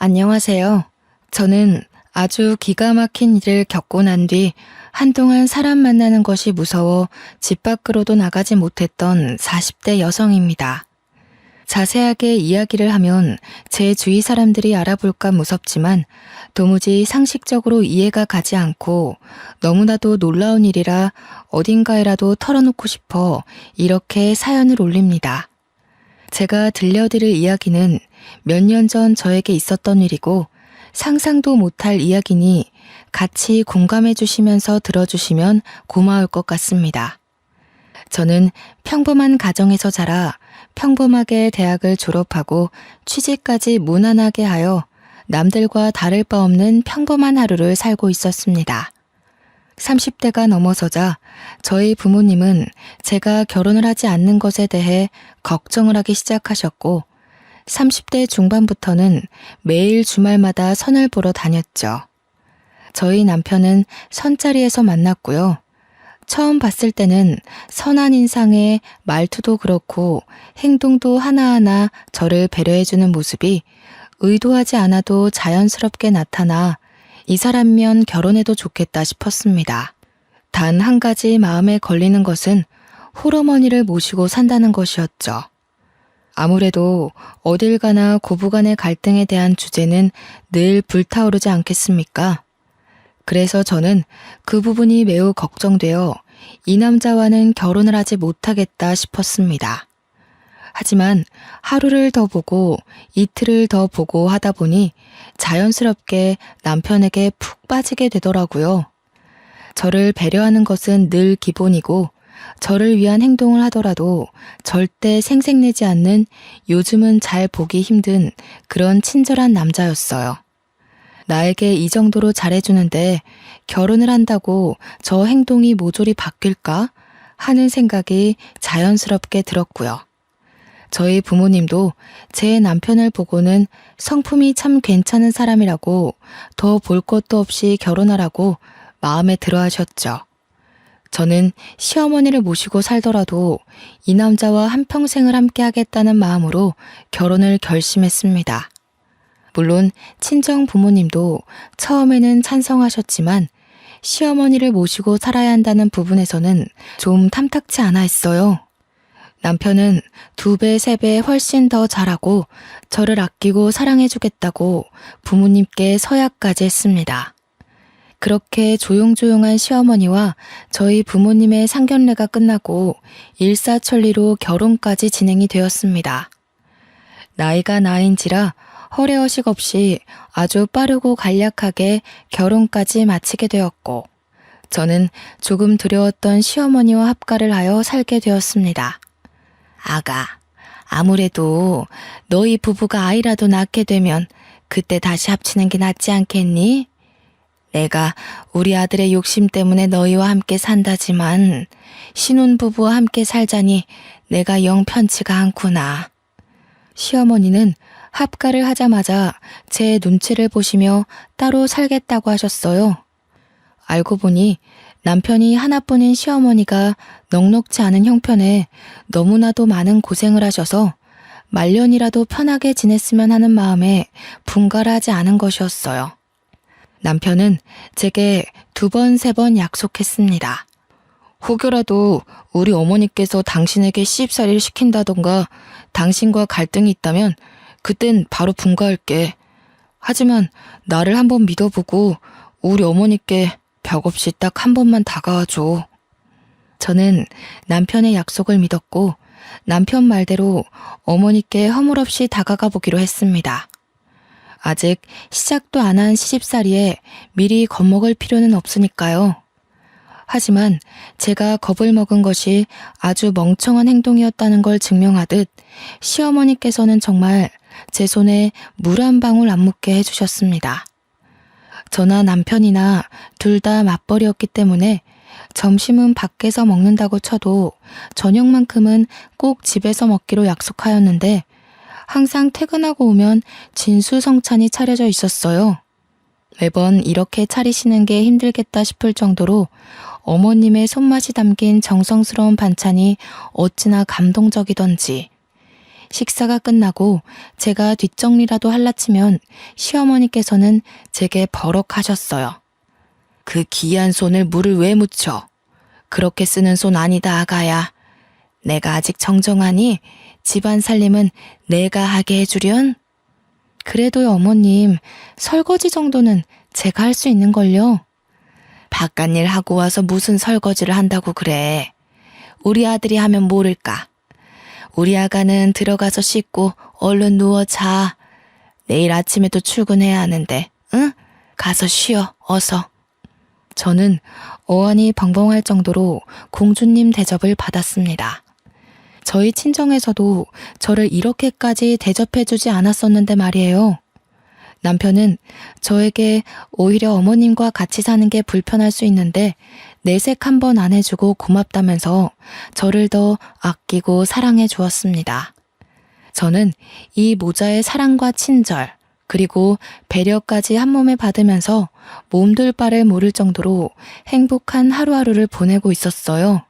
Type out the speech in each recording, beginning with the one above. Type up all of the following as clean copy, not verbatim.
안녕하세요. 저는 아주 기가 막힌 일을 겪고 난 뒤 한동안 사람 만나는 것이 무서워 집 밖으로도 나가지 못했던 40대 여성입니다. 자세하게 이야기를 하면 제 주위 사람들이 알아볼까 무섭지만 도무지 상식적으로 이해가 가지 않고 너무나도 놀라운 일이라 어딘가에라도 털어놓고 싶어 이렇게 사연을 올립니다. 제가 들려드릴 이야기는 몇 년 전 저에게 있었던 일이고 상상도 못할 이야기니 같이 공감해 주시면서 들어주시면 고마울 것 같습니다. 저는 평범한 가정에서 자라 평범하게 대학을 졸업하고 취직까지 무난하게 하여 남들과 다를 바 없는 평범한 하루를 살고 있었습니다. 30대가 넘어서자 저희 부모님은 제가 결혼을 하지 않는 것에 대해 걱정을 하기 시작하셨고 30대 중반부터는 매일 주말마다 선을 보러 다녔죠. 저희 남편은 선자리에서 만났고요. 처음 봤을 때는 선한 인상에 말투도 그렇고 행동도 하나하나 저를 배려해주는 모습이 의도하지 않아도 자연스럽게 나타나 이 사람이면 결혼해도 좋겠다 싶었습니다. 단 한 가지 마음에 걸리는 것은 홀어머니를 모시고 산다는 것이었죠. 아무래도 어딜 가나 고부간의 갈등에 대한 주제는 늘 불타오르지 않겠습니까? 그래서 저는 그 부분이 매우 걱정되어 이 남자와는 결혼을 하지 못하겠다 싶었습니다. 하지만 하루를 더 보고 이틀을 더 보고 하다 보니 자연스럽게 남편에게 푹 빠지게 되더라고요. 저를 배려하는 것은 늘 기본이고 저를 위한 행동을 하더라도 절대 생색내지 않는 요즘은 잘 보기 힘든 그런 친절한 남자였어요. 나에게 이 정도로 잘해주는데 결혼을 한다고 저 행동이 모조리 바뀔까 하는 생각이 자연스럽게 들었고요. 저희 부모님도 제 남편을 보고는 성품이 참 괜찮은 사람이라고 더 볼 것도 없이 결혼하라고 마음에 들어 하셨죠. 저는 시어머니를 모시고 살더라도 이 남자와 한평생을 함께 하겠다는 마음으로 결혼을 결심했습니다. 물론 친정 부모님도 처음에는 찬성하셨지만 시어머니를 모시고 살아야 한다는 부분에서는 좀 탐탁치 않아 했어요. 남편은 2배, 3배 훨씬 더 잘하고 저를 아끼고 사랑해주겠다고 부모님께 서약까지 했습니다. 그렇게 조용조용한 시어머니와 저희 부모님의 상견례가 끝나고 일사천리로 결혼까지 진행이 되었습니다. 나이가 나인지라 허례허식 없이 아주 빠르고 간략하게 결혼까지 마치게 되었고 저는 조금 두려웠던 시어머니와 합가를 하여 살게 되었습니다. 아가, 아무래도 너희 부부가 아이라도 낳게 되면 그때 다시 합치는 게 낫지 않겠니? 내가 우리 아들의 욕심 때문에 너희와 함께 산다지만 신혼부부와 함께 살자니 내가 영 편치가 않구나. 시어머니는 합가를 하자마자 제 눈치를 보시며 따로 살겠다고 하셨어요. 알고 보니 남편이 하나뿐인 시어머니가 넉넉지 않은 형편에 너무나도 많은 고생을 하셔서 말년이라도 편하게 지냈으면 하는 마음에 분가를 하지 않은 것이었어요. 남편은 제게 2번, 3번 약속했습니다. 혹여라도 우리 어머니께서 당신에게 시집살이를 시킨다던가 당신과 갈등이 있다면 그땐 바로 분가할게. 하지만 나를 한번 믿어보고 우리 어머니께 벽 없이 딱 한 번만 다가와줘. 저는 남편의 약속을 믿었고 남편 말대로 어머니께 허물없이 다가가 보기로 했습니다. 아직 시작도 안 한 시집살이에 미리 겁먹을 필요는 없으니까요. 하지만 제가 겁을 먹은 것이 아주 멍청한 행동이었다는 걸 증명하듯 시어머니께서는 정말 제 손에 물 한 방울 안 묻게 해주셨습니다. 저나 남편이나 둘 다 맞벌이였기 때문에 점심은 밖에서 먹는다고 쳐도 저녁만큼은 꼭 집에서 먹기로 약속하였는데 항상 퇴근하고 오면 진수성찬이 차려져 있었어요. 매번 이렇게 차리시는 게 힘들겠다 싶을 정도로 어머님의 손맛이 담긴 정성스러운 반찬이 어찌나 감동적이던지 식사가 끝나고 제가 뒷정리라도 할라치면 시어머니께서는 제게 버럭하셨어요. 그 귀한 손을 물을 왜 묻혀? 그렇게 쓰는 손 아니다, 아가야. 내가 아직 정정하니 집안 살림은 내가 하게 해주련? 그래도요, 어머님, 설거지 정도는 제가 할 수 있는걸요. 바깥일 하고 와서 무슨 설거지를 한다고 그래. 우리 아들이 하면 모를까. 우리 아가는 들어가서 씻고 얼른 누워 자. 내일 아침에도 출근해야 하는데, 응? 가서 쉬어, 어서. 저는 어안이 벙벙할 정도로 공주님 대접을 받았습니다. 저희 친정에서도 저를 이렇게까지 대접해주지 않았었는데 말이에요. 남편은 저에게 오히려 어머님과 같이 사는 게 불편할 수 있는데 내색 한 번 안 해주고 고맙다면서 저를 더 아끼고 사랑해 주었습니다. 저는 이 모자의 사랑과 친절, 그리고 배려까지 한 몸에 받으면서 몸둘 바를 모를 정도로 행복한 하루하루를 보내고 있었어요.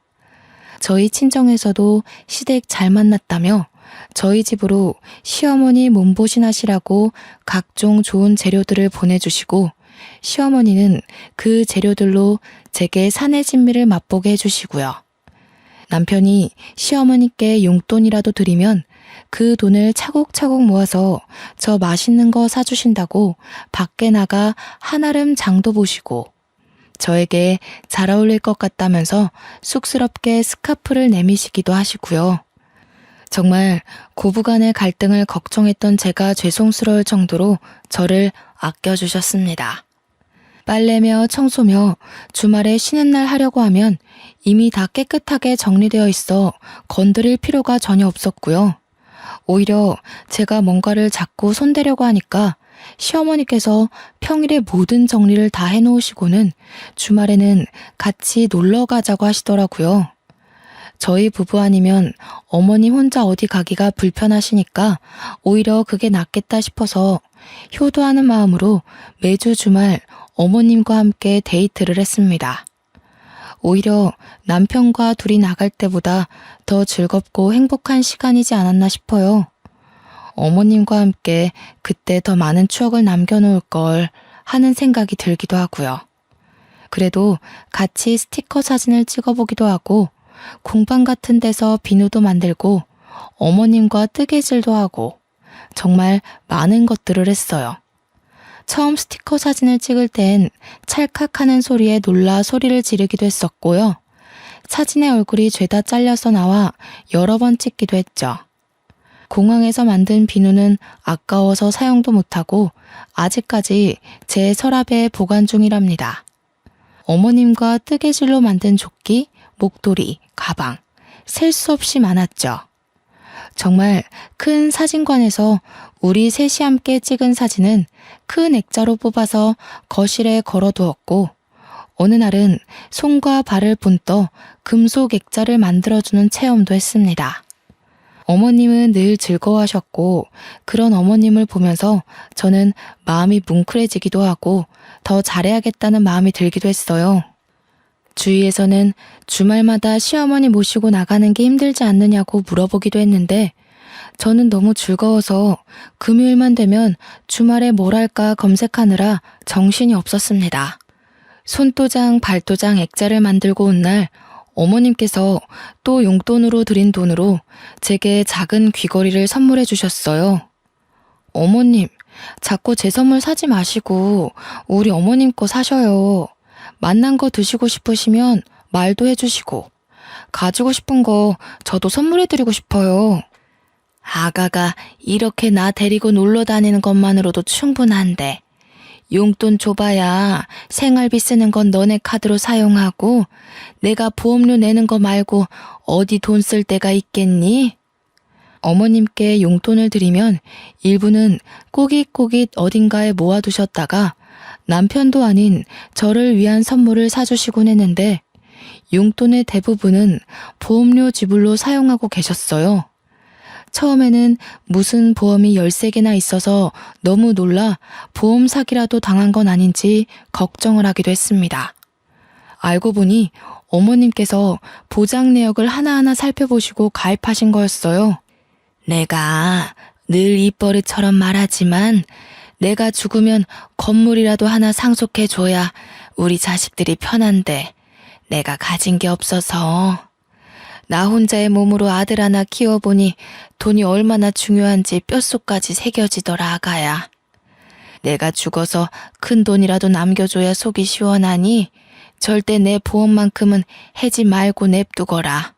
저희 친정에서도 시댁 잘 만났다며 저희 집으로 시어머니 몸보신하시라고 각종 좋은 재료들을 보내주시고 시어머니는 그 재료들로 제게 사내 진미를 맛보게 해주시고요. 남편이 시어머니께 용돈이라도 드리면 그 돈을 차곡차곡 모아서 저 맛있는 거 사주신다고 밖에 나가 한아름 장도 보시고 저에게 잘 어울릴 것 같다면서 쑥스럽게 스카프를 내미시기도 하시고요. 정말 고부간의 갈등을 걱정했던 제가 죄송스러울 정도로 저를 아껴주셨습니다. 빨래며 청소며 주말에 쉬는 날 하려고 하면 이미 다 깨끗하게 정리되어 있어 건드릴 필요가 전혀 없었고요. 오히려 제가 뭔가를 자꾸 손대려고 하니까 시어머니께서 평일에 모든 정리를 다 해놓으시고는 주말에는 같이 놀러 가자고 하시더라고요. 저희 부부 아니면 어머님 혼자 어디 가기가 불편하시니까 오히려 그게 낫겠다 싶어서 효도하는 마음으로 매주 주말 어머님과 함께 데이트를 했습니다. 오히려 남편과 둘이 나갈 때보다 더 즐겁고 행복한 시간이지 않았나 싶어요. 어머님과 함께 그때 더 많은 추억을 남겨놓을 걸 하는 생각이 들기도 하고요. 그래도 같이 스티커 사진을 찍어보기도 하고 공방 같은 데서 비누도 만들고 어머님과 뜨개질도 하고 정말 많은 것들을 했어요. 처음 스티커 사진을 찍을 땐 찰칵하는 소리에 놀라 소리를 지르기도 했었고요. 사진의 얼굴이 죄다 잘려서 나와 여러 번 찍기도 했죠. 공항에서 만든 비누는 아까워서 사용도 못하고 아직까지 제 서랍에 보관 중이랍니다. 어머님과 뜨개질로 만든 조끼, 목도리, 가방, 셀 수 없이 많았죠. 정말 큰 사진관에서 우리 셋이 함께 찍은 사진은 큰 액자로 뽑아서 거실에 걸어두었고 어느 날은 손과 발을 분떠 금속 액자를 만들어주는 체험도 했습니다. 어머님은 늘 즐거워하셨고 그런 어머님을 보면서 저는 마음이 뭉클해지기도 하고 더 잘해야겠다는 마음이 들기도 했어요. 주위에서는 주말마다 시어머니 모시고 나가는 게 힘들지 않느냐고 물어보기도 했는데 저는 너무 즐거워서 금요일만 되면 주말에 뭘 할까 검색하느라 정신이 없었습니다. 손도장, 발도장, 액자를 만들고 온 날 어머님께서 또 용돈으로 드린 돈으로 제게 작은 귀걸이를 선물해 주셨어요. 어머님, 자꾸 제 선물 사지 마시고 우리 어머님 거 사셔요. 맛난 거 드시고 싶으시면 말도 해주시고 가지고 싶은 거 저도 선물해드리고 싶어요. 아가가 이렇게 나 데리고 놀러 다니는 것만으로도 충분한데 용돈 줘봐야 생활비 쓰는 건 너네 카드로 사용하고 내가 보험료 내는 거 말고 어디 돈 쓸 데가 있겠니? 어머님께 용돈을 드리면 일부는 꼬깃꼬깃 어딘가에 모아두셨다가 남편도 아닌 저를 위한 선물을 사주시곤 했는데 용돈의 대부분은 보험료 지불로 사용하고 계셨어요. 처음에는 무슨 보험이 13개나 있어서 너무 놀라 보험 사기라도 당한 건 아닌지 걱정을 하기도 했습니다. 알고 보니 어머님께서 보장 내역을 하나하나 살펴보시고 가입하신 거였어요. 내가 늘 입버릇처럼 말하지만 내가 죽으면 건물이라도 하나 상속해줘야 우리 자식들이 편한데 내가 가진 게 없어서 나 혼자의 몸으로 아들 하나 키워보니 돈이 얼마나 중요한지 뼛속까지 새겨지더라 아가야. 내가 죽어서 큰 돈이라도 남겨줘야 속이 시원하니 절대 내 보험만큼은 해지 말고 냅두거라.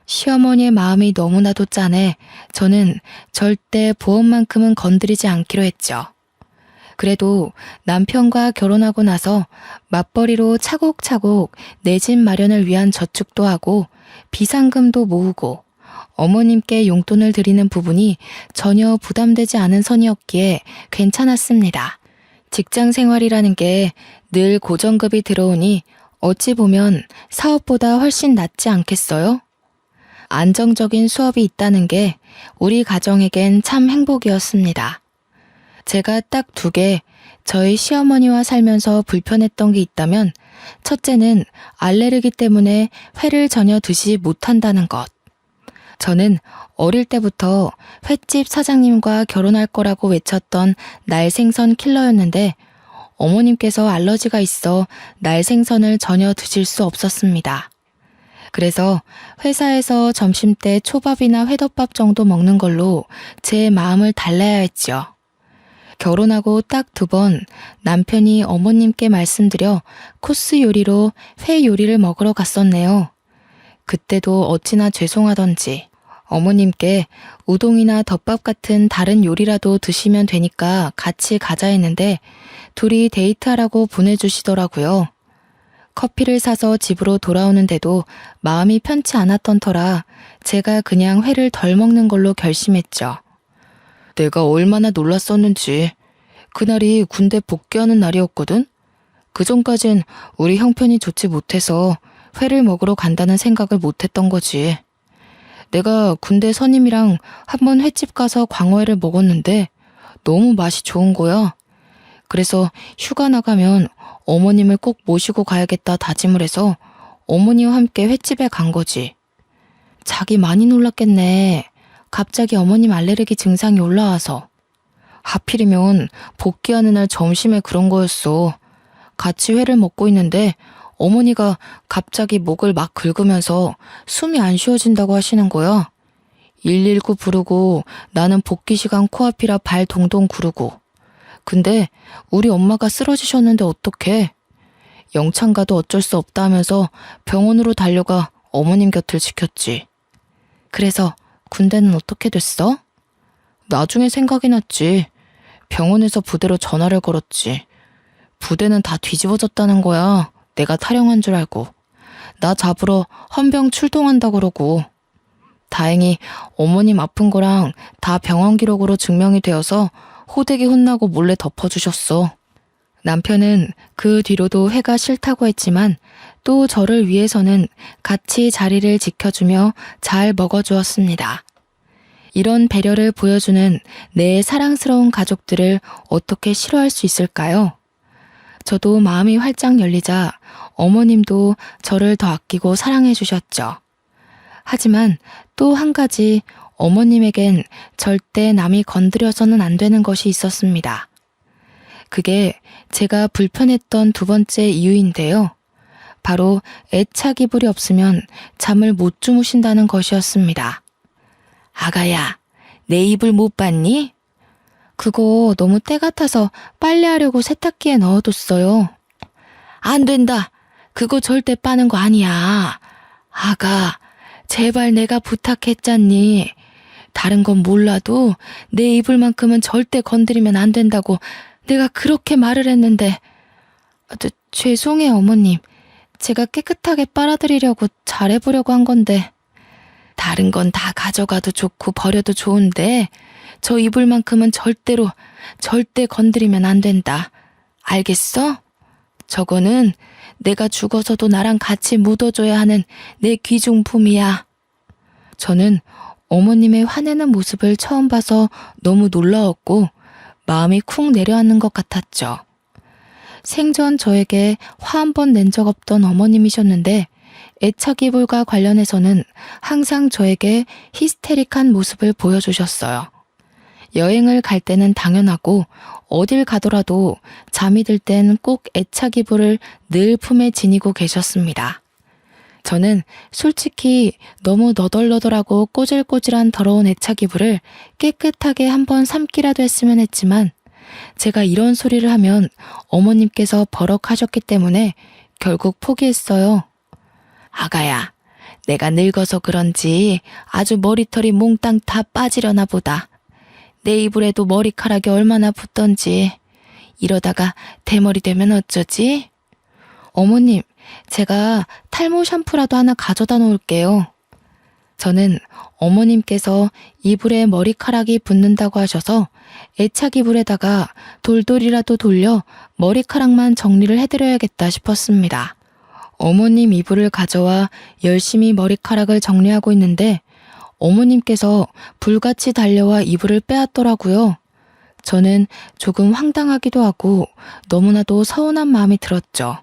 시어머니의 마음이 너무나도 짠해 저는 절대 보험만큼은 건드리지 않기로 했죠. 그래도 남편과 결혼하고 나서 맞벌이로 차곡차곡 내 집 마련을 위한 저축도 하고 비상금도 모으고 어머님께 용돈을 드리는 부분이 전혀 부담되지 않은 선이었기에 괜찮았습니다. 직장 생활이라는 게 늘 고정급이 들어오니 어찌 보면 사업보다 훨씬 낫지 않겠어요? 안정적인 수업이 있다는 게 우리 가정에겐 참 행복이었습니다. 제가 딱 2개, 저희 시어머니와 살면서 불편했던 게 있다면 첫째는 알레르기 때문에 회를 전혀 드시지 못한다는 것. 저는 어릴 때부터 횟집 사장님과 결혼할 거라고 외쳤던 날생선 킬러였는데 어머님께서 알러지가 있어 날생선을 전혀 드실 수 없었습니다. 그래서 회사에서 점심때 초밥이나 회덮밥 정도 먹는 걸로 제 마음을 달래야 했죠. 결혼하고 딱 2번 남편이 어머님께 말씀드려 코스 요리로 회 요리를 먹으러 갔었네요. 그때도 어찌나 죄송하던지 어머님께 우동이나 덮밥 같은 다른 요리라도 드시면 되니까 같이 가자 했는데 둘이 데이트하라고 보내주시더라고요. 커피를 사서 집으로 돌아오는데도 마음이 편치 않았던 터라 제가 그냥 회를 덜 먹는 걸로 결심했죠. 내가 얼마나 놀랐었는지. 그날이 군대 복귀하는 날이었거든. 그전까진 우리 형편이 좋지 못해서 회를 먹으러 간다는 생각을 못했던 거지. 내가 군대 선임이랑 한번 횟집 가서 광어회를 먹었는데 너무 맛이 좋은 거야. 그래서 휴가 나가면 어머님을 꼭 모시고 가야겠다 다짐을 해서 어머니와 함께 횟집에 간 거지. 자기 많이 놀랐겠네. 갑자기 어머님 알레르기 증상이 올라와서. 하필이면 복귀하는 날 점심에 그런 거였어. 같이 회를 먹고 있는데 어머니가 갑자기 목을 막 긁으면서 숨이 안 쉬어진다고 하시는 거야. 119 부르고 나는 복귀 시간 코앞이라 발 동동 구르고. 근데 우리 엄마가 쓰러지셨는데 어떡해. 영창 가도 어쩔 수 없다 하면서 병원으로 달려가 어머님 곁을 지켰지. 그래서 군대는 어떻게 됐어? 나중에 생각이 났지. 병원에서 부대로 전화를 걸었지. 부대는 다 뒤집어졌다는 거야. 내가 탈영한 줄 알고. 나 잡으러 헌병 출동한다 그러고. 다행히 어머님 아픈 거랑 다 병원 기록으로 증명이 되어서 호되게 혼나고 몰래 덮어주셨어. 남편은 그 뒤로도 회가 싫다고 했지만 또 저를 위해서는 같이 자리를 지켜주며 잘 먹어주었습니다. 이런 배려를 보여주는 내 사랑스러운 가족들을 어떻게 싫어할 수 있을까요? 저도 마음이 활짝 열리자 어머님도 저를 더 아끼고 사랑해 주셨죠. 하지만 또 한 가지 어머님에겐 절대 남이 건드려서는 안 되는 것이 있었습니다. 그게 제가 불편했던 2번째 이유인데요. 바로 애착 이불이 없으면 잠을 못 주무신다는 것이었습니다. 아가야, 내 이불 못 봤니? 그거 너무 때 같아서 빨래하려고 세탁기에 넣어뒀어요. 안 된다. 그거 절대 빠는 거 아니야. 아가, 제발 내가 부탁했잖니. 다른 건 몰라도 내 이불만큼은 절대 건드리면 안 된다고 내가 그렇게 말을 했는데. 죄송해요, 어머님. 제가 깨끗하게 빨아드리려고 잘해보려고 한 건데. 다른 건 다 가져가도 좋고 버려도 좋은데 저 이불만큼은 절대 건드리면 안 된다. 알겠어? 저거는 내가 죽어서도 나랑 같이 묻어줘야 하는 내 귀중품이야. 저는 어머님의 화내는 모습을 처음 봐서 너무 놀라웠고 마음이 쿵 내려앉는 것 같았죠. 생전 저에게 화 한 번 낸 적 없던 어머님이셨는데 애착이불과 관련해서는 항상 저에게 히스테릭한 모습을 보여주셨어요. 여행을 갈 때는 당연하고 어딜 가더라도 잠이 들 땐 꼭 애착이불을 늘 품에 지니고 계셨습니다. 저는 솔직히 너무 너덜너덜하고 꼬질꼬질한 더러운 애착이불을 깨끗하게 한번 삶기라도 했으면 했지만 제가 이런 소리를 하면 어머님께서 버럭하셨기 때문에 결국 포기했어요. 아가야, 내가 늙어서 그런지 아주 머리털이 몽땅 다 빠지려나 보다. 내 이불에도 머리카락이 얼마나 붙던지. 이러다가 대머리 되면 어쩌지? 어머님, 제가 탈모 샴푸라도 하나 가져다 놓을게요. 저는 어머님께서 이불에 머리카락이 붙는다고 하셔서 애착 이불에다가 돌돌이라도 돌려 머리카락만 정리를 해드려야겠다 싶었습니다. 어머님 이불을 가져와 열심히 머리카락을 정리하고 있는데 어머님께서 불같이 달려와 이불을 빼앗더라고요. 저는 조금 황당하기도 하고 너무나도 서운한 마음이 들었죠.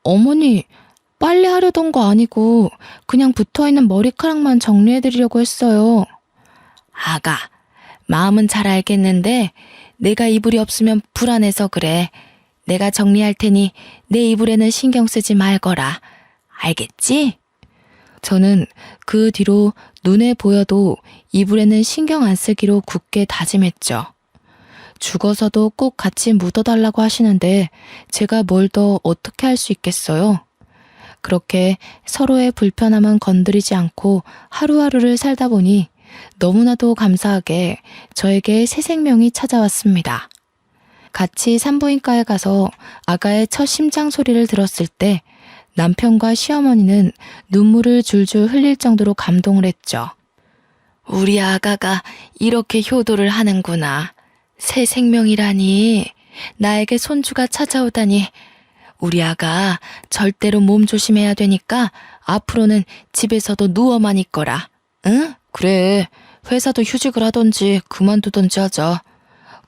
어머니, 빨래 하려던 거 아니고 그냥 붙어있는 머리카락만 정리해드리려고 했어요. 아가, 마음은 잘 알겠는데 내가 이불이 없으면 불안해서 그래. 내가 정리할 테니 내 이불에는 신경 쓰지 말거라. 알겠지? 저는 그 뒤로 눈에 보여도 이불에는 신경 안 쓰기로 굳게 다짐했죠. 죽어서도 꼭 같이 묻어달라고 하시는데 제가 뭘 더 어떻게 할 수 있겠어요? 그렇게 서로의 불편함은 건드리지 않고 하루하루를 살다 보니 너무나도 감사하게 저에게 새 생명이 찾아왔습니다. 같이 산부인과에 가서 아가의 첫 심장 소리를 들었을 때 남편과 시어머니는 눈물을 줄줄 흘릴 정도로 감동을 했죠. 우리 아가가 이렇게 효도를 하는구나. 새 생명이라니. 나에게 손주가 찾아오다니. 우리 아가 절대로 몸 조심해야 되니까 앞으로는 집에서도 누워만 있거라. 응? 그래. 회사도 휴직을 하던지 그만두던지 하자.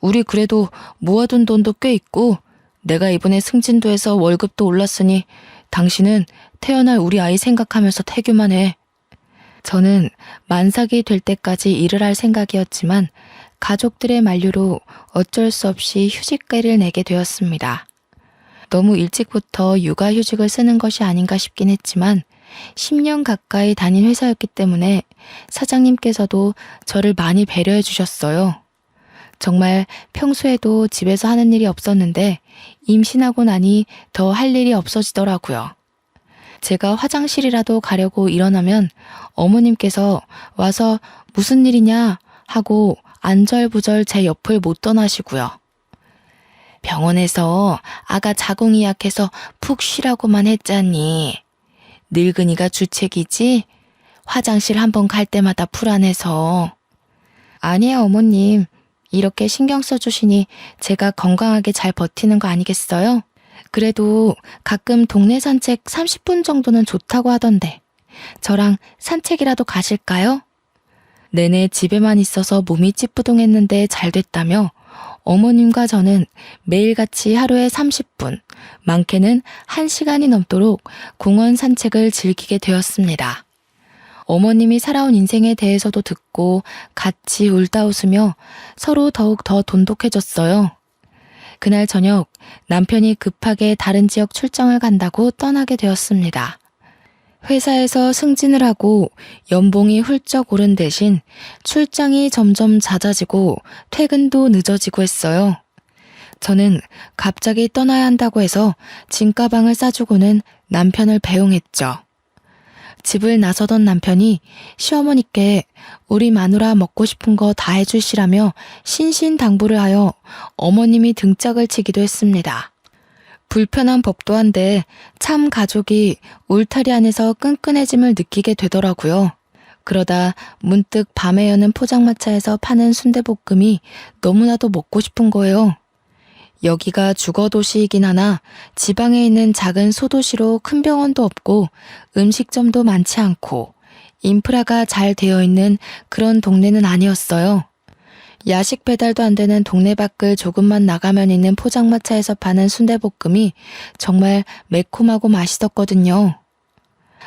우리 그래도 모아둔 돈도 꽤 있고 내가 이번에 승진도해서 월급도 올랐으니 당신은 태어날 우리 아이 생각하면서 태교만 해. 저는 만삭이 될 때까지 일을 할 생각이었지만 가족들의 만류로 어쩔 수 없이 휴직계를 내게 되었습니다. 너무 일찍부터 육아휴직을 쓰는 것이 아닌가 싶긴 했지만 10년 가까이 다닌 회사였기 때문에 사장님께서도 저를 많이 배려해 주셨어요. 정말 평소에도 집에서 하는 일이 없었는데 임신하고 나니 더 할 일이 없어지더라고요. 제가 화장실이라도 가려고 일어나면 어머님께서 와서 무슨 일이냐 하고 안절부절 제 옆을 못 떠나시고요. 병원에서 아가 자궁이 약해서 푹 쉬라고만 했잖니. 늙은이가 주책이지? 화장실 한번 갈 때마다 불안해서. 아니에요, 어머님. 이렇게 신경 써주시니 제가 건강하게 잘 버티는 거 아니겠어요? 그래도 가끔 동네 산책 30분 정도는 좋다고 하던데 저랑 산책이라도 가실까요? 내내 집에만 있어서 몸이 찌뿌둥했는데 잘 됐다며 어머님과 저는 매일같이 하루에 30분, 많게는 1시간이 넘도록 공원 산책을 즐기게 되었습니다. 어머님이 살아온 인생에 대해서도 듣고 같이 울다 웃으며 서로 더욱 더 돈독해졌어요. 그날 저녁 남편이 급하게 다른 지역 출장을 간다고 떠나게 되었습니다. 회사에서 승진을 하고 연봉이 훌쩍 오른 대신 출장이 점점 잦아지고 퇴근도 늦어지고 했어요. 저는 갑자기 떠나야 한다고 해서 짐가방을 싸주고는 남편을 배웅했죠. 집을 나서던 남편이 시어머니께 우리 마누라 먹고 싶은 거 다 해주시라며 신신당부를 하여 어머님이 등짝을 치기도 했습니다. 불편한 법도 한데 참 가족이 울타리 안에서 끈끈해짐을 느끼게 되더라고요. 그러다 문득 밤에 여는 포장마차에서 파는 순대볶음이 너무나도 먹고 싶은 거예요. 여기가 주거도시이긴 하나 지방에 있는 작은 소도시로 큰 병원도 없고 음식점도 많지 않고 인프라가 잘 되어 있는 그런 동네는 아니었어요. 야식 배달도 안 되는 동네 밖을 조금만 나가면 있는 포장마차에서 파는 순대볶음이 정말 매콤하고 맛있었거든요.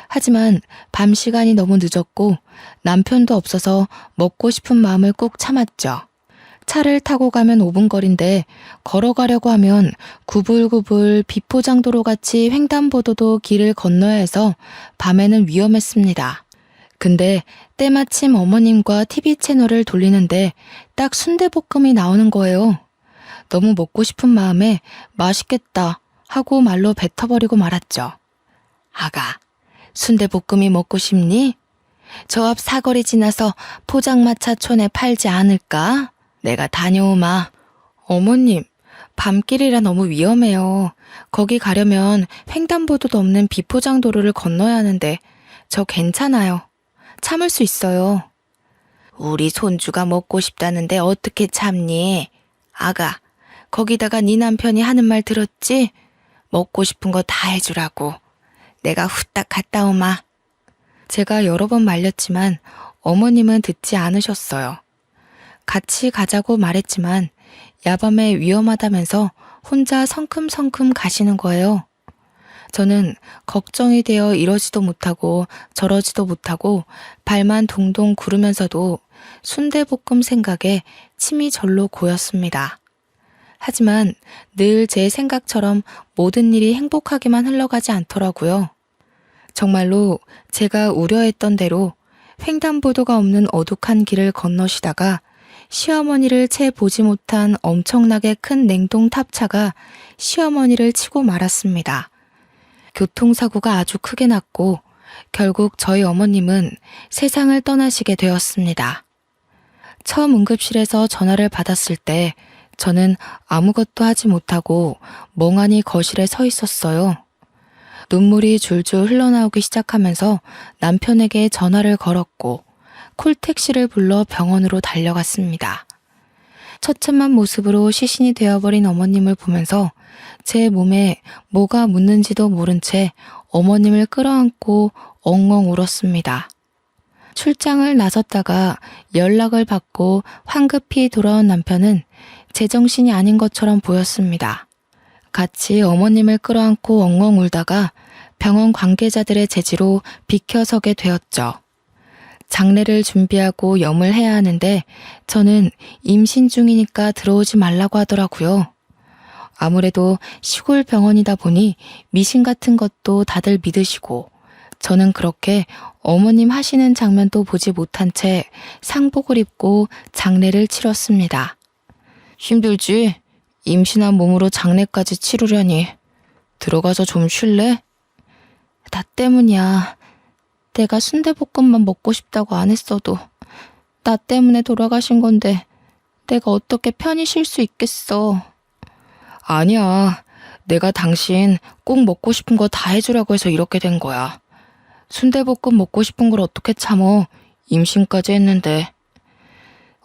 하지만 밤 시간이 너무 늦었고 남편도 없어서 먹고 싶은 마음을 꾹 참았죠. 차를 타고 가면 5분 거리인데 걸어가려고 하면 구불구불 비포장도로 같이 횡단보도도 길을 건너야 해서 밤에는 위험했습니다. 근데 때마침 어머님과 TV 채널을 돌리는데 딱 순대볶음이 나오는 거예요. 너무 먹고 싶은 마음에 맛있겠다 하고 말로 뱉어버리고 말았죠. 아가, 순대볶음이 먹고 싶니? 저 앞 사거리 지나서 포장마차촌에 팔지 않을까? 내가 다녀오마. 어머님, 밤길이라 너무 위험해요. 거기 가려면 횡단보도도 없는 비포장도로를 건너야 하는데 저 괜찮아요. 참을 수 있어요. 우리 손주가 먹고 싶다는데 어떻게 참니? 아가, 거기다가 네 남편이 하는 말 들었지? 먹고 싶은 거 다 해주라고. 내가 후딱 갔다 오마. 제가 여러 번 말렸지만 어머님은 듣지 않으셨어요. 같이 가자고 말했지만 야밤에 위험하다면서 혼자 성큼성큼 가시는 거예요. 저는 걱정이 되어 이러지도 못하고 저러지도 못하고 발만 동동 구르면서도 순대볶음 생각에 침이 절로 고였습니다. 하지만 늘 제 생각처럼 모든 일이 행복하게만 흘러가지 않더라고요. 정말로 제가 우려했던 대로 횡단보도가 없는 어둑한 길을 건너시다가 시어머니를 채 보지 못한 엄청나게 큰 냉동 탑차가 시어머니를 치고 말았습니다. 교통사고가 아주 크게 났고 결국 저희 어머님은 세상을 떠나시게 되었습니다. 처음 응급실에서 전화를 받았을 때 저는 아무것도 하지 못하고 멍하니 거실에 서 있었어요. 눈물이 줄줄 흘러나오기 시작하면서 남편에게 전화를 걸었고 콜택시를 불러 병원으로 달려갔습니다. 처참한 모습으로 시신이 되어버린 어머님을 보면서 제 몸에 뭐가 묻는지도 모른 채 어머님을 끌어안고 엉엉 울었습니다. 출장을 나섰다가 연락을 받고 황급히 돌아온 남편은 제정신이 아닌 것처럼 보였습니다. 같이 어머님을 끌어안고 엉엉 울다가 병원 관계자들의 제지로 비켜서게 되었죠. 장례를 준비하고 염을 해야 하는데 저는 임신 중이니까 들어오지 말라고 하더라고요. 아무래도 시골 병원이다 보니 미신 같은 것도 다들 믿으시고 저는 그렇게 어머님 하시는 장면도 보지 못한 채 상복을 입고 장례를 치렀습니다. 힘들지? 임신한 몸으로 장례까지 치르려니. 들어가서 좀 쉴래? 나 때문이야. 내가 순대볶음만 먹고 싶다고 안 했어도 나 때문에 돌아가신 건데 내가 어떻게 편히 쉴 수 있겠어. 아니야. 내가 당신 꼭 먹고 싶은 거 다 해주라고 해서 이렇게 된 거야. 순대볶음 먹고 싶은 걸 어떻게 참어. 임신까지 했는데.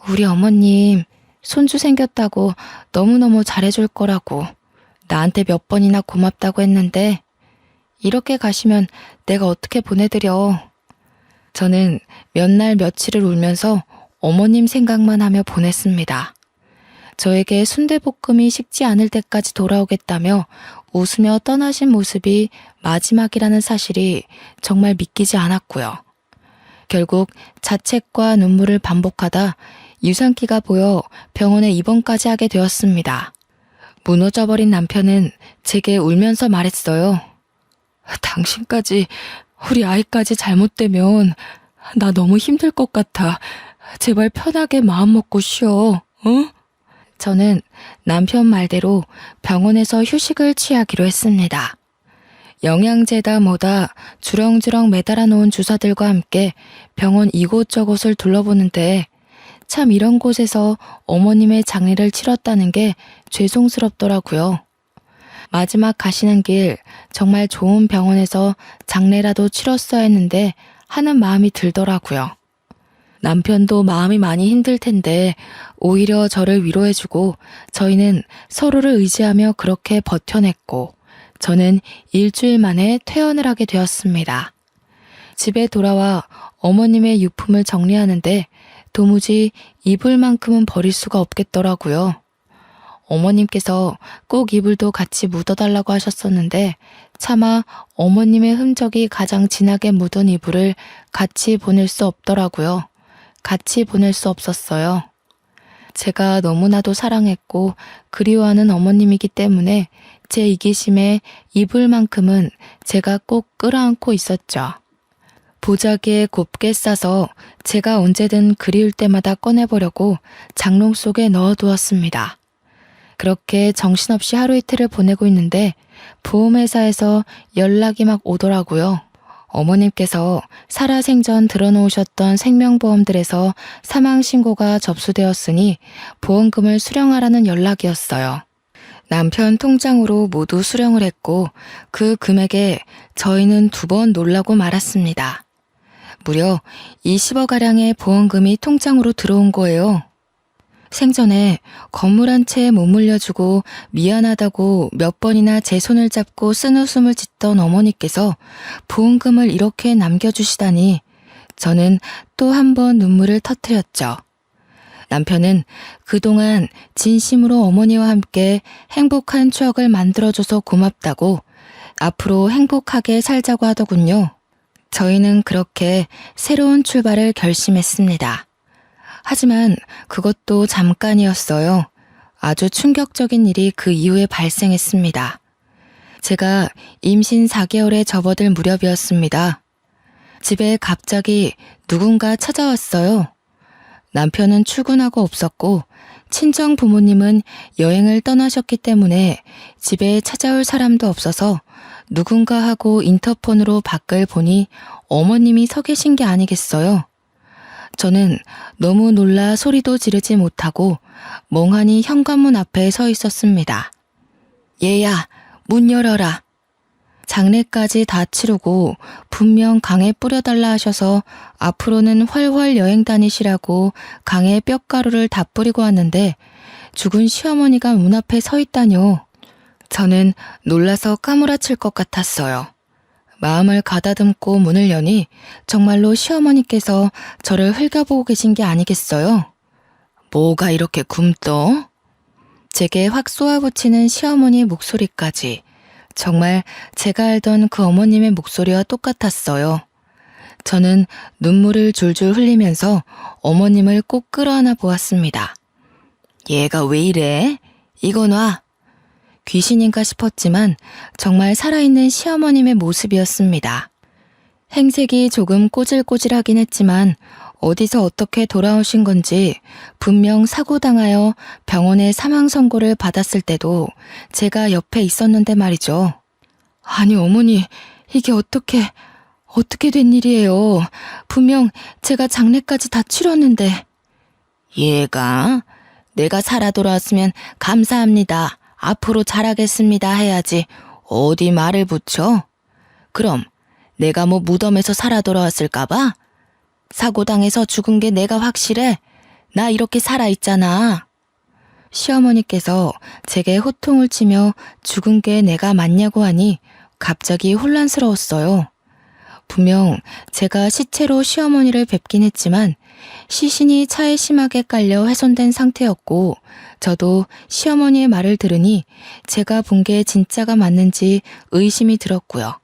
우리 어머님 손주 생겼다고 너무너무 잘해줄 거라고 나한테 몇 번이나 고맙다고 했는데 이렇게 가시면 내가 어떻게 보내드려. 저는 몇 날 며칠을 울면서 어머님 생각만 하며 보냈습니다. 저에게 순대볶음이 식지 않을 때까지 돌아오겠다며 웃으며 떠나신 모습이 마지막이라는 사실이 정말 믿기지 않았고요. 결국 자책과 눈물을 반복하다 유산기가 보여 병원에 입원까지 하게 되었습니다. 무너져버린 남편은 제게 울면서 말했어요. 당신까지, 우리 아이까지 잘못되면 나 너무 힘들 것 같아. 제발 편하게 마음 먹고 쉬어, 응? 저는 남편 말대로 병원에서 휴식을 취하기로 했습니다. 영양제다 뭐다 주렁주렁 매달아 놓은 주사들과 함께 병원 이곳저곳을 둘러보는데 참 이런 곳에서 어머님의 장례를 치렀다는 게 죄송스럽더라고요. 마지막 가시는 길 정말 좋은 병원에서 장례라도 치렀어야 했는데 하는 마음이 들더라고요. 남편도 마음이 많이 힘들 텐데 오히려 저를 위로해주고 저희는 서로를 의지하며 그렇게 버텨냈고 저는 일주일 만에 퇴원을 하게 되었습니다. 집에 돌아와 어머님의 유품을 정리하는데 도무지 이불만큼은 버릴 수가 없겠더라고요. 어머님께서 꼭 이불도 같이 묻어달라고 하셨었는데 차마 어머님의 흔적이 가장 진하게 묻은 이불을 같이 보낼 수 없더라고요. 같이 보낼 수 없었어요. 제가 너무나도 사랑했고 그리워하는 어머님이기 때문에 제 이기심에 이불만큼은 제가 꼭 끌어안고 있었죠. 보자기에 곱게 싸서 제가 언제든 그리울 때마다 꺼내보려고 장롱 속에 넣어두었습니다. 그렇게 정신없이 하루 이틀을 보내고 있는데 보험회사에서 연락이 막 오더라고요. 어머님께서 살아생전 들어놓으셨던 생명보험들에서 사망신고가 접수되었으니 보험금을 수령하라는 연락이었어요. 남편 통장으로 모두 수령을 했고 그 금액에 저희는 2번 놀라고 말았습니다. 무려 20억가량의 보험금이 통장으로 들어온 거예요. 생전에 건물 한 채에 못 물려주고 미안하다고 몇 번이나 제 손을 잡고 쓴웃음을 짓던 어머니께서 보험금을 이렇게 남겨주시다니 저는 또 한 번 눈물을 터뜨렸죠. 남편은 그동안 진심으로 어머니와 함께 행복한 추억을 만들어줘서 고맙다고 앞으로 행복하게 살자고 하더군요. 저희는 그렇게 새로운 출발을 결심했습니다. 하지만 그것도 잠깐이었어요. 아주 충격적인 일이 그 이후에 발생했습니다. 제가 임신 4개월에 접어들 무렵이었습니다. 집에 갑자기 누군가 찾아왔어요. 남편은 출근하고 없었고 친정 부모님은 여행을 떠나셨기 때문에 집에 찾아올 사람도 없어서 누군가 하고 인터폰으로 밖을 보니 어머님이 서 계신 게 아니겠어요. 저는 너무 놀라 소리도 지르지 못하고 멍하니 현관문 앞에 서 있었습니다. 얘야, 문 열어라. 장례까지 다 치르고 분명 강에 뿌려달라 하셔서 앞으로는 훨훨 여행 다니시라고 강에 뼈가루를 다 뿌리고 왔는데 죽은 시어머니가 문 앞에 서 있다뇨. 저는 놀라서 까무라칠 것 같았어요. 마음을 가다듬고 문을 여니 정말로 시어머니께서 저를 흘겨보고 계신 게 아니겠어요? 뭐가 이렇게 굼떠? 제게 확 쏘아붙이는 시어머니 목소리까지 정말 제가 알던 그 어머님의 목소리와 똑같았어요. 저는 눈물을 줄줄 흘리면서 어머님을 꼭 끌어안아 보았습니다. 얘가 왜 이래? 이거 놔. 귀신인가 싶었지만 정말 살아있는 시어머님의 모습이었습니다. 행색이 조금 꼬질꼬질하긴 했지만 어디서 어떻게 돌아오신 건지 분명 사고당하여 병원에 사망 선고를 받았을 때도 제가 옆에 있었는데 말이죠. 아니 어머니, 이게 어떻게 된 일이에요? 분명 제가 장례까지 다 치렀는데. 얘가 내가 살아 돌아왔으면 감사합니다. 앞으로 잘하겠습니다 해야지 어디 말을 붙여? 그럼 내가 뭐 무덤에서 살아 돌아왔을까봐? 사고당해서 죽은 게 내가 확실해? 나 이렇게 살아있잖아. 시어머니께서 제게 호통을 치며 죽은 게 내가 맞냐고 하니 갑자기 혼란스러웠어요. 분명 제가 시체로 시어머니를 뵙긴 했지만 시신이 차에 심하게 깔려 훼손된 상태였고 저도 시어머니의 말을 들으니 제가 본 게 진짜가 맞는지 의심이 들었고요.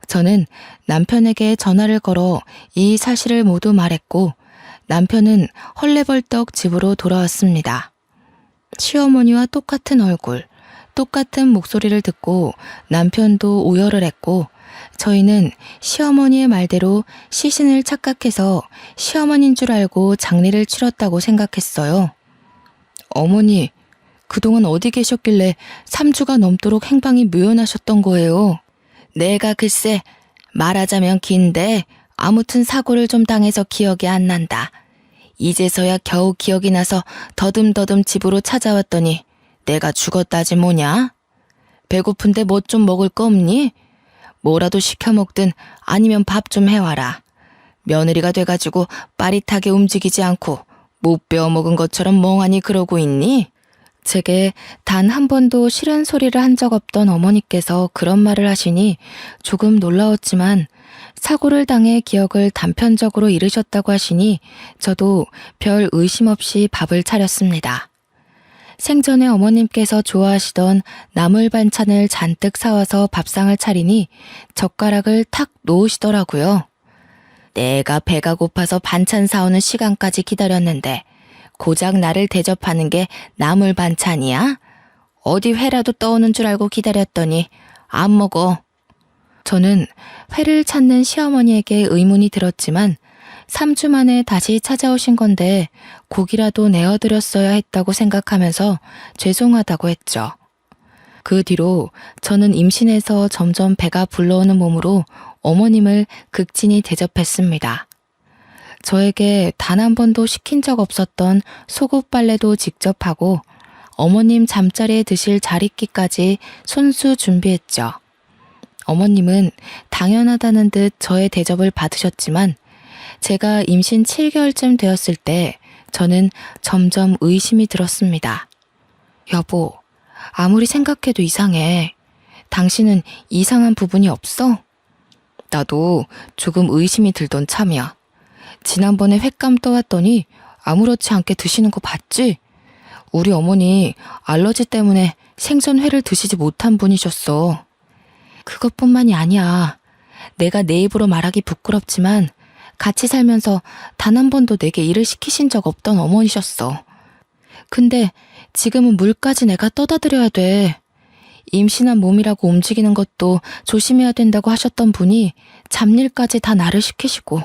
저는 남편에게 전화를 걸어 이 사실을 모두 말했고 남편은 헐레벌떡 집으로 돌아왔습니다. 시어머니와 똑같은 얼굴, 똑같은 목소리를 듣고 남편도 오열을 했고 저희는 시어머니의 말대로 시신을 착각해서 시어머니인 줄 알고 장례를 치렀다고 생각했어요. 어머니, 그동안 어디 계셨길래 3주가 넘도록 행방이 묘연하셨던 거예요? 내가 글쎄 말하자면 긴데 아무튼 사고를 좀 당해서 기억이 안 난다. 이제서야 겨우 기억이 나서 더듬더듬 집으로 찾아왔더니 내가 죽었다지 뭐냐? 배고픈데 뭐 좀 먹을 거 없니? 뭐라도 시켜 먹든 아니면 밥 좀 해와라. 며느리가 돼가지고 빠릿하게 움직이지 않고 못 배워 먹은 것처럼 멍하니 그러고 있니? 제게 단 한 번도 싫은 소리를 한 적 없던 어머니께서 그런 말을 하시니 조금 놀라웠지만 사고를 당해 기억을 단편적으로 잃으셨다고 하시니 저도 별 의심 없이 밥을 차렸습니다. 생전에 어머님께서 좋아하시던 나물 반찬을 잔뜩 사와서 밥상을 차리니 젓가락을 탁 놓으시더라고요. 내가 배가 고파서 반찬 사오는 시간까지 기다렸는데 고작 나를 대접하는 게 나물 반찬이야? 어디 회라도 떠오는 줄 알고 기다렸더니 안 먹어. 저는 회를 찾는 시어머니에게 의문이 들었지만 3주 만에 다시 찾아오신 건데 고기라도 내어드렸어야 했다고 생각하면서 죄송하다고 했죠. 그 뒤로 저는 임신해서 점점 배가 불러오는 몸으로 어머님을 극진히 대접했습니다. 저에게 단 한 번도 시킨 적 없었던 속옷 빨래도 직접 하고 어머님 잠자리에 드실 자리끼까지 손수 준비했죠. 어머님은 당연하다는 듯 저의 대접을 받으셨지만 제가 임신 7개월쯤 되었을 때 저는 점점 의심이 들었습니다. 여보, 아무리 생각해도 이상해. 당신은 이상한 부분이 없어? 나도 조금 의심이 들던 참이야. 지난번에 횟감 떠왔더니 아무렇지 않게 드시는 거 봤지? 우리 어머니 알러지 때문에 생선 회를 드시지 못한 분이셨어. 그것뿐만이 아니야. 내가 내 입으로 말하기 부끄럽지만 같이 살면서 단 한 번도 내게 일을 시키신 적 없던 어머니셨어. 근데 지금은 물까지 내가 떠다 드려야 돼. 임신한 몸이라고 움직이는 것도 조심해야 된다고 하셨던 분이 잡일까지 다 나를 시키시고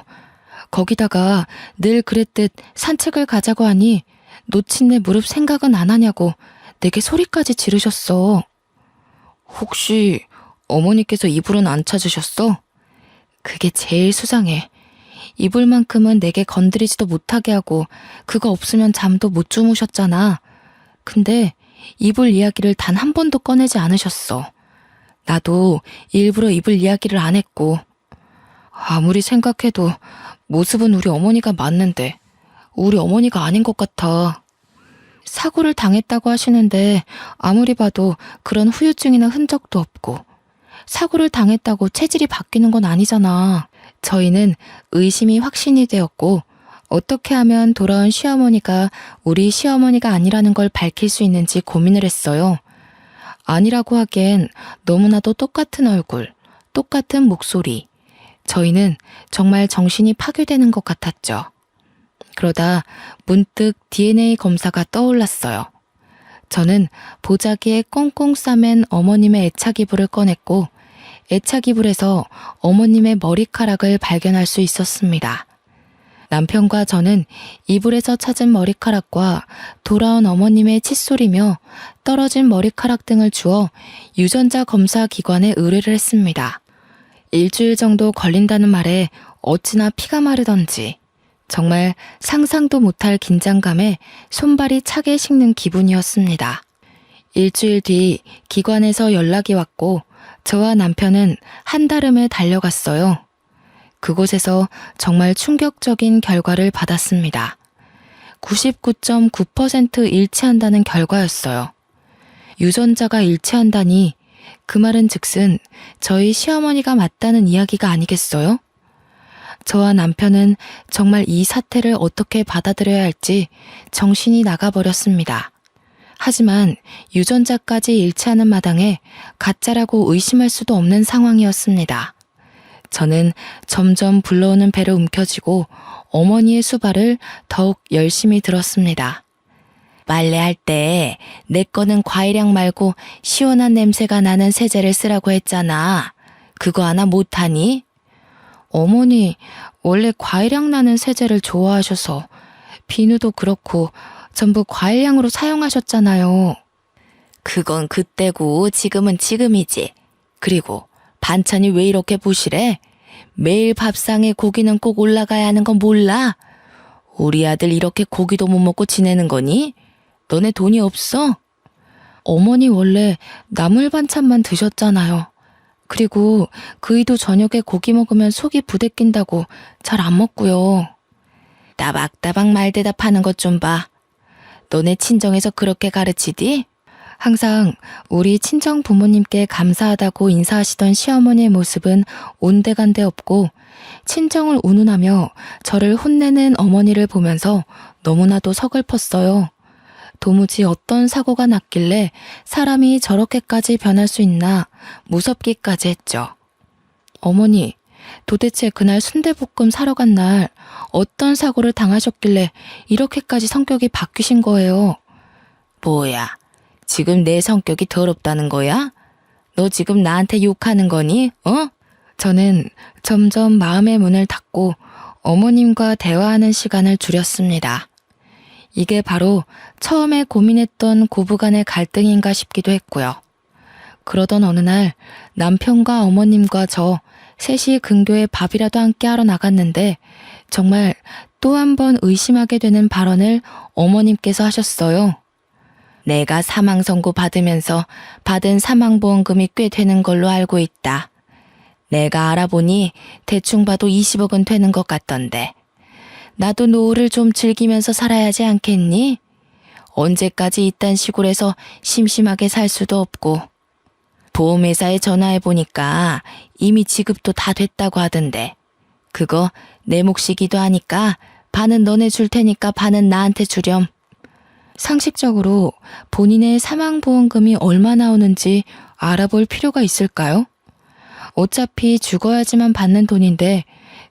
거기다가 늘 그랬듯 산책을 가자고 하니 놓친 내 무릎 생각은 안 하냐고 내게 소리까지 지르셨어. 혹시 어머니께서 이불은 안 찾으셨어? 그게 제일 수상해. 이불만큼은 내게 건드리지도 못하게 하고 그거 없으면 잠도 못 주무셨잖아. 근데 이불 이야기를 단 한 번도 꺼내지 않으셨어. 나도 일부러 이불 이야기를 안 했고. 아무리 생각해도 모습은 우리 어머니가 맞는데 우리 어머니가 아닌 것 같아. 사고를 당했다고 하시는데 아무리 봐도 그런 후유증이나 흔적도 없고 사고를 당했다고 체질이 바뀌는 건 아니잖아. 저희는 의심이 확신이 되었고 어떻게 하면 돌아온 시어머니가 우리 시어머니가 아니라는 걸 밝힐 수 있는지 고민을 했어요. 아니라고 하기엔 너무나도 똑같은 얼굴, 똑같은 목소리. 저희는 정말 정신이 파괴되는 것 같았죠. 그러다 문득 DNA 검사가 떠올랐어요. 저는 보자기에 꽁꽁 싸맨 어머님의 애착 이불을 꺼냈고 애착 이불에서 어머님의 머리카락을 발견할 수 있었습니다. 남편과 저는 이불에서 찾은 머리카락과 돌아온 어머님의 칫솔이며 떨어진 머리카락 등을 주어 유전자 검사 기관에 의뢰를 했습니다. 일주일 정도 걸린다는 말에 어찌나 피가 마르던지 정말 상상도 못할 긴장감에 손발이 차게 식는 기분이었습니다. 일주일 뒤 기관에서 연락이 왔고 저와 남편은 한달음에 달려갔어요. 그곳에서 정말 충격적인 결과를 받았습니다. 99.9% 일치한다는 결과였어요. 유전자가 일치한다니 그 말은 즉슨 저희 시어머니가 맞다는 이야기가 아니겠어요? 저와 남편은 정말 이 사태를 어떻게 받아들여야 할지 정신이 나가버렸습니다. 하지만 유전자까지 일치하는 마당에 가짜라고 의심할 수도 없는 상황이었습니다. 저는 점점 불러오는 배를 움켜쥐고 어머니의 수발을 더욱 열심히 들었습니다. 빨래할 때 내 거는 과일향 말고 시원한 냄새가 나는 세제를 쓰라고 했잖아. 그거 하나 못하니? 어머니 원래 과일향 나는 세제를 좋아하셔서 비누도 그렇고 전부 과일향으로 사용하셨잖아요. 그건 그때고 지금은 지금이지. 그리고 반찬이 왜 이렇게 부실해? 매일 밥상에 고기는 꼭 올라가야 하는 건 몰라? 우리 아들 이렇게 고기도 못 먹고 지내는 거니? 너네 돈이 없어? 어머니 원래 나물 반찬만 드셨잖아요. 그리고 그이도 저녁에 고기 먹으면 속이 부대낀다고 잘 안 먹고요. 따박따박 말대답하는 것 좀 봐. 너네 친정에서 그렇게 가르치디? 항상 우리 친정 부모님께 감사하다고 인사하시던 시어머니의 모습은 온데간데 없고 친정을 운운하며 저를 혼내는 어머니를 보면서 너무나도 서글펐어요. 도무지 어떤 사고가 났길래 사람이 저렇게까지 변할 수 있나 무섭기까지 했죠. 어머니, 도대체 그날 순대볶음 사러 간 날 어떤 사고를 당하셨길래 이렇게까지 성격이 바뀌신 거예요? 뭐야, 지금 내 성격이 더럽다는 거야? 너 지금 나한테 욕하는 거니? 어? 저는 점점 마음의 문을 닫고 어머님과 대화하는 시간을 줄였습니다. 이게 바로 처음에 고민했던 고부간의 갈등인가 싶기도 했고요. 그러던 어느 날 남편과 어머님과 저 셋이 근교에 밥이라도 함께 하러 나갔는데 정말 또 한 번 의심하게 되는 발언을 어머님께서 하셨어요. 내가 사망 선고 받으면서 받은 사망보험금이 꽤 되는 걸로 알고 있다. 내가 알아보니 대충 봐도 20억은 되는 것 같던데. 나도 노후를 좀 즐기면서 살아야지 않겠니? 언제까지 이딴 시골에서 심심하게 살 수도 없고. 보험회사에 전화해보니까 이미 지급도 다 됐다고 하던데. 그거 내 몫이기도 하니까 반은 너네 줄 테니까 반은 나한테 주렴. 상식적으로 본인의 사망보험금이 얼마 나오는지 알아볼 필요가 있을까요? 어차피 죽어야지만 받는 돈인데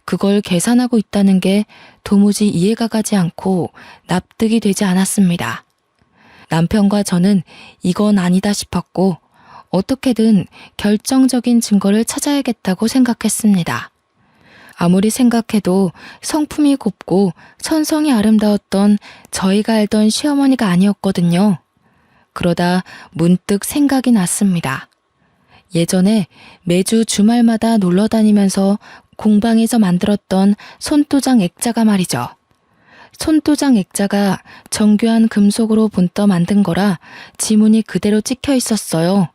그걸 계산하고 있다는 게 도무지 이해가 가지 않고 납득이 되지 않았습니다. 남편과 저는 이건 아니다 싶었고 어떻게든 결정적인 증거를 찾아야겠다고 생각했습니다. 아무리 생각해도 성품이 곱고 천성이 아름다웠던 저희가 알던 시어머니가 아니었거든요. 그러다 문득 생각이 났습니다. 예전에 매주 주말마다 놀러 다니면서 공방에서 만들었던 손도장 액자가 말이죠. 손도장 액자가 정교한 금속으로 본떠 만든 거라 지문이 그대로 찍혀 있었어요.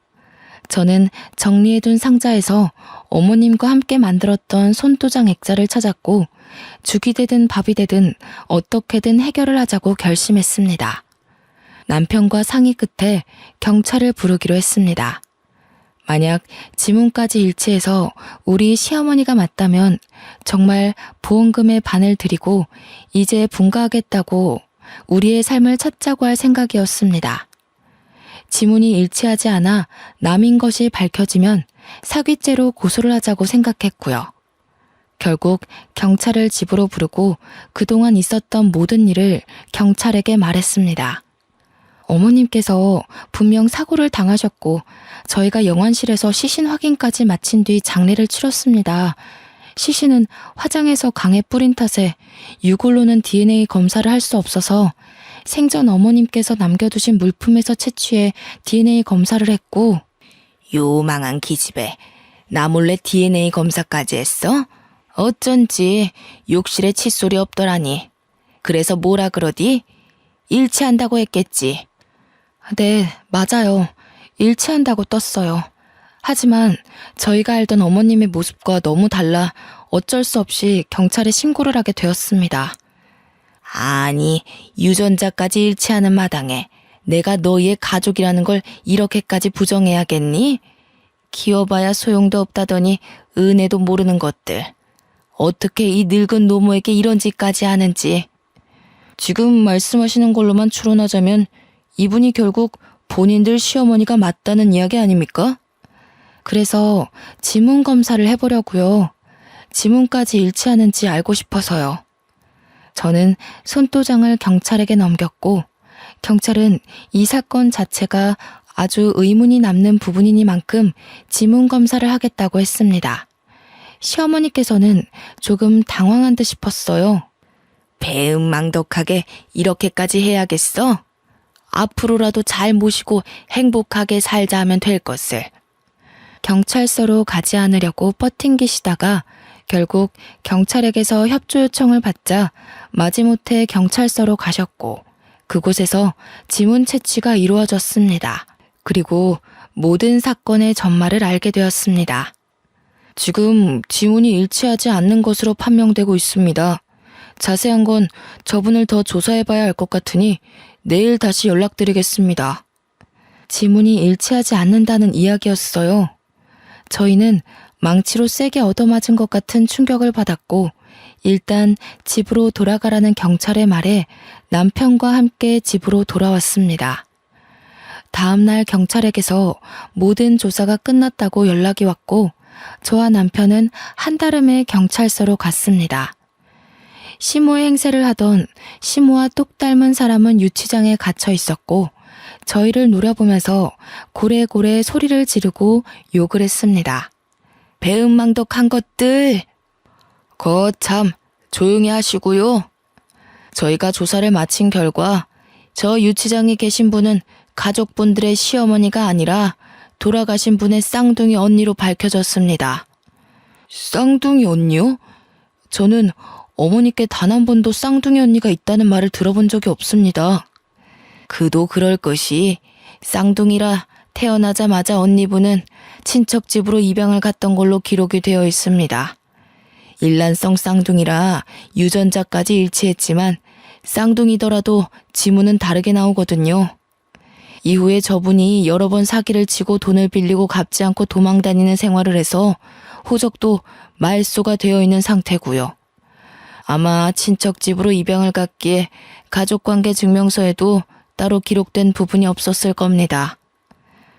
저는 정리해둔 상자에서 어머님과 함께 만들었던 손도장 액자를 찾았고 죽이 되든 밥이 되든 어떻게든 해결을 하자고 결심했습니다. 남편과 상의 끝에 경찰을 부르기로 했습니다. 만약 지문까지 일치해서 우리 시어머니가 맞다면 정말 보험금의 반을 드리고 이제 분가하겠다고 우리의 삶을 찾자고 할 생각이었습니다. 지문이 일치하지 않아 남인 것이 밝혀지면 사기죄로 고소를 하자고 생각했고요. 결국 경찰을 집으로 부르고 그동안 있었던 모든 일을 경찰에게 말했습니다. 어머님께서 분명 사고를 당하셨고 저희가 영안실에서 시신 확인까지 마친 뒤 장례를 치렀습니다. 시신은 화장해서 강에 뿌린 탓에 유골로는 DNA 검사를 할 수 없어서 생전 어머님께서 남겨두신 물품에서 채취해 DNA 검사를 했고 요망한 기집애, 나 몰래 DNA 검사까지 했어? 어쩐지 욕실에 칫솔이 없더라니. 그래서 뭐라 그러디? 일치한다고 했겠지. 네, 맞아요. 일치한다고 떴어요. 하지만 저희가 알던 어머님의 모습과 너무 달라 어쩔 수 없이 경찰에 신고를 하게 되었습니다. 아니, 유전자까지 일치하는 마당에 내가 너희의 가족이라는 걸 이렇게까지 부정해야겠니? 키워봐야 소용도 없다더니 은혜도 모르는 것들. 어떻게 이 늙은 노모에게 이런 짓까지 하는지. 지금 말씀하시는 걸로만 추론하자면 이분이 결국 본인들 시어머니가 맞다는 이야기 아닙니까? 그래서 지문 검사를 해보려고요. 지문까지 일치하는지 알고 싶어서요. 저는 손도장을 경찰에게 넘겼고 경찰은 이 사건 자체가 아주 의문이 남는 부분이니만큼 지문 검사를 하겠다고 했습니다. 시어머니께서는 조금 당황한 듯 싶었어요. 배은망덕하게 이렇게까지 해야겠어? 앞으로라도 잘 모시고 행복하게 살자 하면 될 것을. 경찰서로 가지 않으려고 버팅기시다가 결국 경찰에게서 협조 요청을 받자 마지못해 경찰서로 가셨고 그곳에서 지문 채취가 이루어졌습니다. 그리고 모든 사건의 전말을 알게 되었습니다. 지금 지문이 일치하지 않는 것으로 판명되고 있습니다. 자세한 건 저분을 더 조사해봐야 할 것 같으니 내일 다시 연락드리겠습니다. 지문이 일치하지 않는다는 이야기였어요. 저희는 망치로 세게 얻어맞은 것 같은 충격을 받았고 일단 집으로 돌아가라는 경찰의 말에 남편과 함께 집으로 돌아왔습니다. 다음날 경찰에게서 모든 조사가 끝났다고 연락이 왔고 저와 남편은 한달음에 경찰서로 갔습니다. 시모의 행세를 하던 시모와 똑 닮은 사람은 유치장에 갇혀 있었고 저희를 노려보면서 고래고래 소리를 지르고 욕을 했습니다. 배은망덕한 것들! 거참 조용히 하시고요. 저희가 조사를 마친 결과 저 유치장에 계신 분은 가족분들의 시어머니가 아니라 돌아가신 분의 쌍둥이 언니로 밝혀졌습니다. 쌍둥이 언니요? 저는 어머니께 단 한 번도 쌍둥이 언니가 있다는 말을 들어본 적이 없습니다. 그도 그럴 것이 쌍둥이라 태어나자마자 언니분은 친척 집으로 입양을 갔던 걸로 기록이 되어 있습니다. 일란성 쌍둥이라 유전자까지 일치했지만 쌍둥이더라도 지문은 다르게 나오거든요. 이후에 저분이 여러 번 사기를 치고 돈을 빌리고 갚지 않고 도망다니는 생활을 해서 호적도 말소가 되어 있는 상태고요. 아마 친척 집으로 입양을 갔기에 가족관계 증명서에도 따로 기록된 부분이 없었을 겁니다.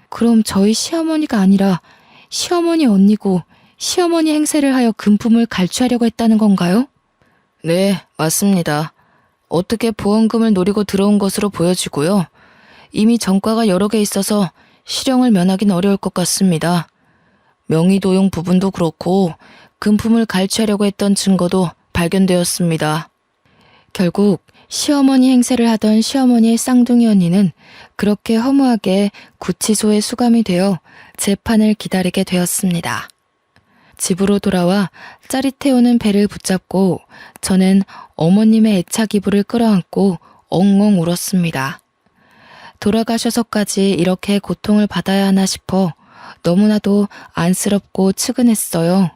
그럼 저희 시어머니가 아니라 시어머니 언니고 시어머니 행세를 하여 금품을 갈취하려고 했다는 건가요? 네, 맞습니다. 어떻게 보험금을 노리고 들어온 것으로 보여지고요. 이미 전과가 여러 개 있어서 실형을 면하긴 어려울 것 같습니다. 명의도용 부분도 그렇고 금품을 갈취하려고 했던 증거도 발견되었습니다. 결국 시어머니 행세를 하던 시어머니의 쌍둥이 언니는 그렇게 허무하게 구치소에 수감이 되어 재판을 기다리게 되었습니다. 집으로 돌아와 짜릿해오는 배를 붙잡고 저는 어머님의 애착 이불을 끌어안고 엉엉 울었습니다. 돌아가셔서까지 이렇게 고통을 받아야 하나 싶어 너무나도 안쓰럽고 측은했어요.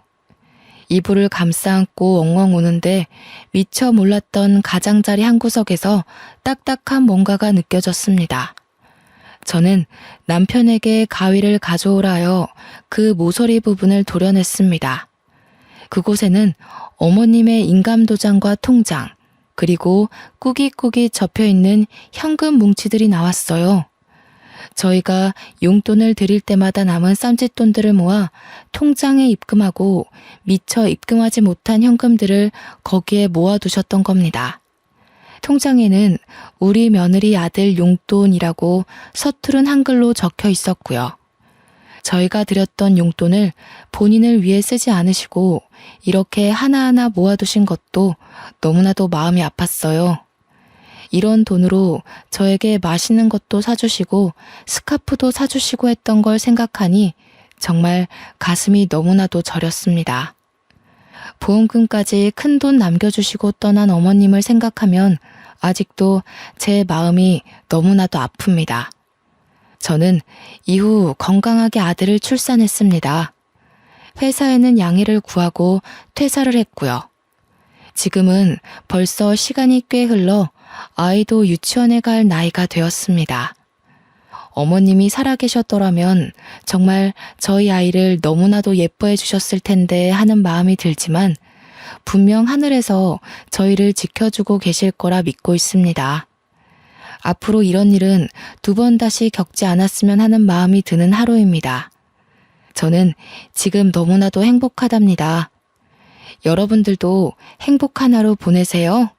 이불을 감싸 안고 엉엉 우는데 미처 몰랐던 가장자리 한 구석에서 딱딱한 뭔가가 느껴졌습니다. 저는 남편에게 가위를 가져오라 하여 그 모서리 부분을 도려냈습니다. 그곳에는 어머님의 인감도장과 통장, 그리고 꾸깃꾸깃 접혀있는 현금 뭉치들이 나왔어요. 저희가 용돈을 드릴 때마다 남은 쌈짓돈들을 모아 통장에 입금하고 미처 입금하지 못한 현금들을 거기에 모아두셨던 겁니다. 통장에는 우리 며느리 아들 용돈이라고 서투른 한글로 적혀 있었고요. 저희가 드렸던 용돈을 본인을 위해 쓰지 않으시고 이렇게 하나하나 모아두신 것도 너무나도 마음이 아팠어요. 이런 돈으로 저에게 맛있는 것도 사주시고 스카프도 사주시고 했던 걸 생각하니 정말 가슴이 너무나도 저렸습니다. 보험금까지 큰 돈 남겨주시고 떠난 어머님을 생각하면 아직도 제 마음이 너무나도 아픕니다. 저는 이후 건강하게 아들을 출산했습니다. 회사에는 양해를 구하고 퇴사를 했고요. 지금은 벌써 시간이 꽤 흘러 아이도 유치원에 갈 나이가 되었습니다. 어머님이 살아계셨더라면 정말 저희 아이를 너무나도 예뻐해 주셨을 텐데 하는 마음이 들지만 분명 하늘에서 저희를 지켜주고 계실 거라 믿고 있습니다. 앞으로 이런 일은 두 번 다시 겪지 않았으면 하는 마음이 드는 하루입니다. 저는 지금 너무나도 행복하답니다. 여러분들도 행복한 하루 보내세요.